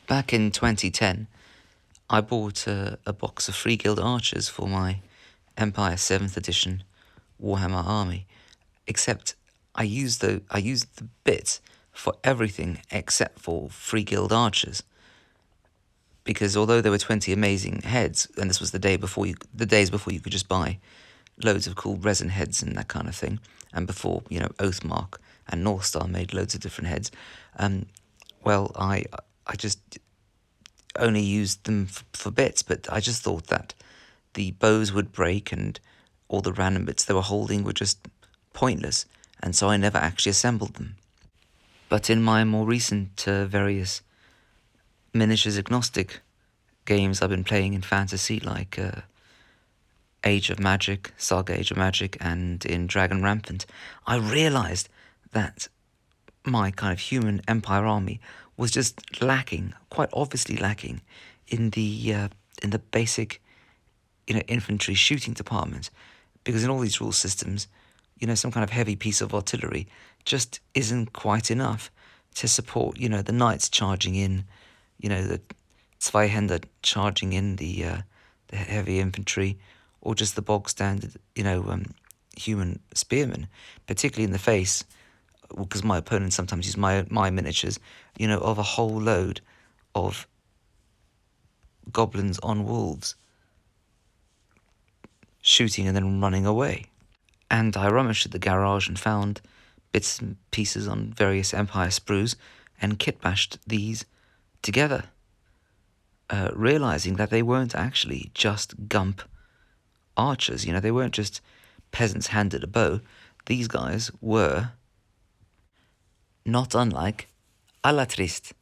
Back in 2010, I bought a box of Freeguild Archers for my Empire 7th edition Warhammer army, except I used the bits for everything except for Freeguild Archers, because although there were 20 amazing heads, and this was the days before you could just buy loads of cool resin heads and that kind of thing, and before Oathmark and North Star made loads of different heads, well, I just only used them for bits, but I just thought that the bows would break and all the random bits they were holding were just pointless, and so I never actually assembled them. But in my more recent various miniatures agnostic games I've been playing in fantasy, like Age of Magic, Saga Age of Magic, and in Dragon Rampant, I realised that my kind of human Empire army was just lacking, quite obviously lacking, in the basic, infantry shooting department, because in all these rule systems, some kind of heavy piece of artillery just isn't quite enough to support, the knights charging in, the Zweihänder charging in the heavy infantry, or just the bog standard, human spearmen, particularly in the face, because my opponents sometimes use my miniatures, of a whole load of goblins on wolves, shooting and then running away. And I rummaged at the garage and found bits and pieces on various Empire sprues and kit-bashed these together, realising that they weren't actually just gump archers, they weren't just peasants handed a bow. These guys were not unlike à la triste.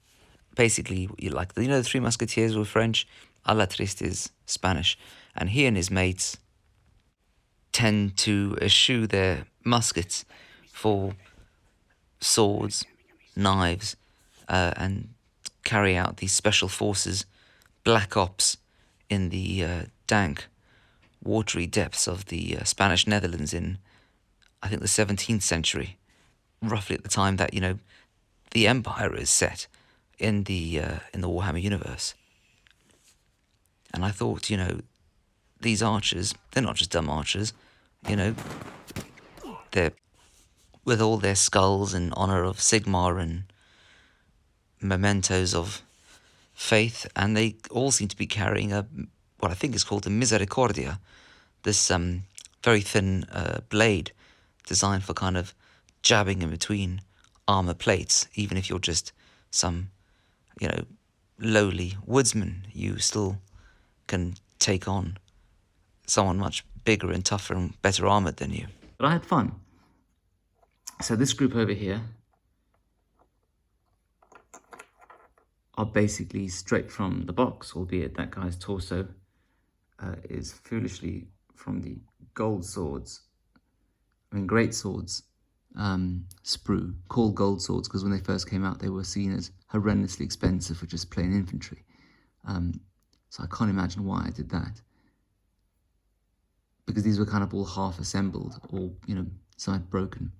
Basically, like the Three Musketeers were French, à la triste is Spanish, and he and his mates tend to eschew their muskets for swords, knives, and carry out these special forces, black ops, in the dank, watery depths of the Spanish Netherlands in, I think, the 17th century, roughly at the time that the Empire is set in the Warhammer universe. And I thought, these archers, they're not just dumb archers, they're with all their skulls in honor of Sigmar and mementos of faith, and they all seem to be carrying what I think is called a misericordia, this very thin blade designed for kind of jabbing in between armor plates. Even if you're just some, lowly woodsman, you still can take on someone much bigger and tougher and better armored than you. But I had fun. So this group over here are basically straight from the box, albeit that guy's torso is foolishly from the gold swords, great swords sprue, called gold swords because when they first came out they were seen as horrendously expensive for just plain infantry. So I can't imagine why I did that, because these were kind of all half assembled or side broken.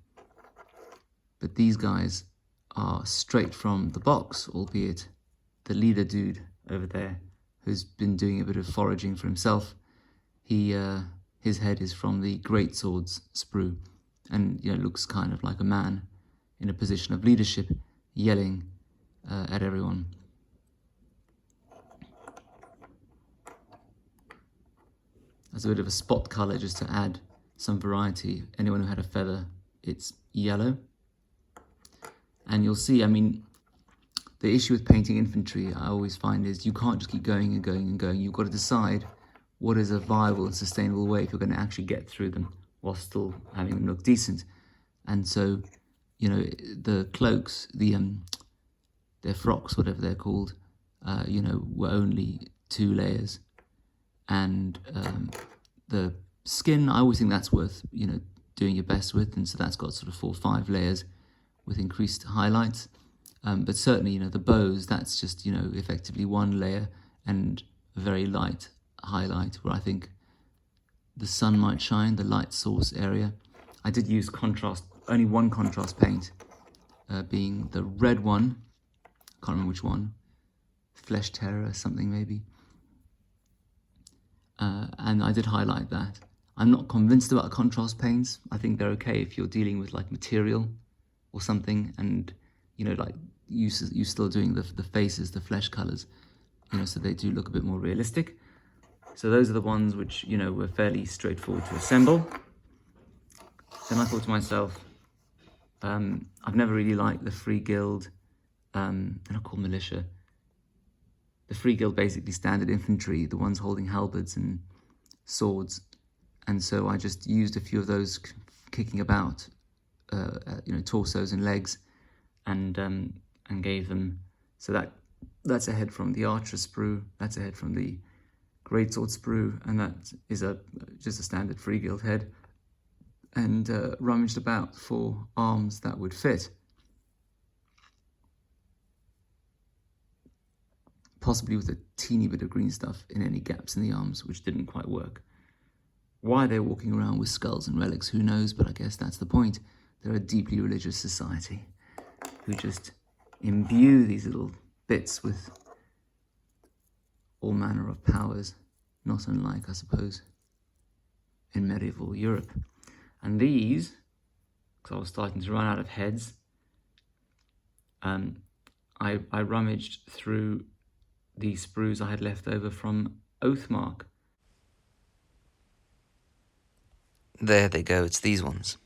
But these guys are straight from the box, albeit the leader dude over there, who's been doing a bit of foraging for himself, his head is from the great swords sprue, and looks kind of like a man in a position of leadership, yelling at everyone. As a bit of a spot colour, just to add some variety. Anyone who had a feather, it's yellow. And you'll see, the issue with painting infantry, I always find, is you can't just keep going and going and going. You've got to decide what is a viable and sustainable way if you're going to actually get through them while still having them look decent. And so, the cloaks, their frocks, whatever they're called, were only 2 layers. And the skin, I always think that's worth, doing your best with. And so that's got sort of 4 or 5 layers with increased highlights. But certainly, the bows, that's just, effectively 1 layer and a very light highlight where I think the sun might shine, the light source area. I did use contrast, only 1 contrast paint, being the red one, can't remember which one, Flesh Terror, something maybe. And I did highlight that. I'm not convinced about contrast paints. I think they're okay if you're dealing with like material or something, and you know, like you still doing the faces, the flesh colors, you know, so they do look a bit more realistic. So those are the ones which, you know, were fairly straightforward to assemble. Then I thought to myself, I've never really liked the Freeguild, they're not called militia. The Freeguild basically standard infantry, the ones holding halberds and swords. And so I just used a few of those kicking about, you know, torsos and legs, and gave them. So that's a head from the archer sprue. That's a head from the greatsword sprue, and that is just a standard Freeguild head. And rummaged about for arms that would fit. Possibly with a teeny bit of green stuff in any gaps in the arms, which didn't quite work. Why they're walking around with skulls and relics, who knows, but I guess that's the point. They're a deeply religious society who just imbue these little bits with all manner of powers, not unlike, I suppose, in medieval Europe. And these, because I was starting to run out of heads, I rummaged through the sprues I had left over from Oathmark. There they go, it's these ones.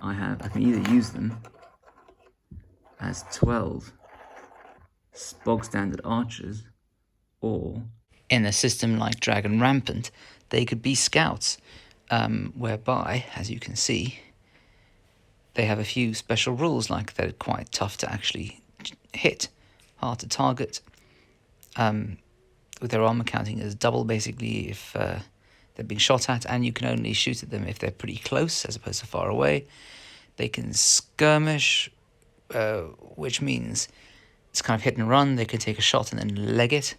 I can either use them as 12 bog standard archers, or In a system like Dragon Rampant, they could be scouts, whereby, as you can see, they have a few special rules, like they're quite tough to actually hit, hard to target, with their armor counting as double basically if they're being shot at, and you can only shoot at them if they're pretty close as opposed to far away. They can skirmish, which means it's kind of hit and run. They can take a shot and then leg it.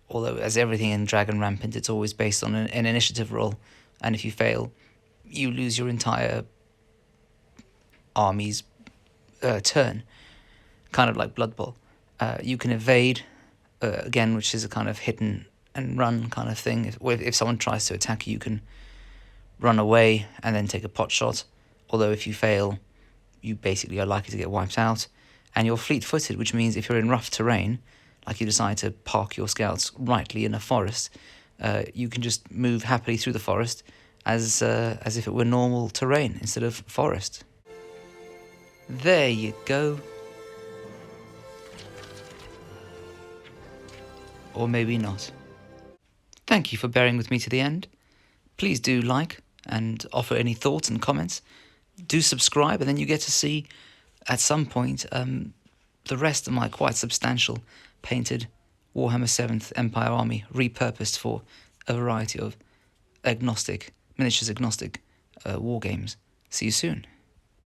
Although, as everything in Dragon Rampant, it's always based on an initiative roll, and if you fail, you lose your entire army's turn, kind of like Blood Bowl. You can evade, again, which is a kind of hit and run kind of thing. If someone tries to attack you, you can run away and then take a pot shot, although if you fail, you basically are likely to get wiped out. And you're fleet-footed, which means if you're in rough terrain, like you decide to park your scouts rightly in a forest, you can just move happily through the forest as if it were normal terrain instead of forest. There you go. Or maybe not. Thank you for bearing with me to the end. Please do like and offer any thoughts and comments. Do subscribe, and then you get to see at some point the rest of my quite substantial painted Warhammer 7th Empire army, repurposed for a variety of miniatures agnostic war games. See you soon.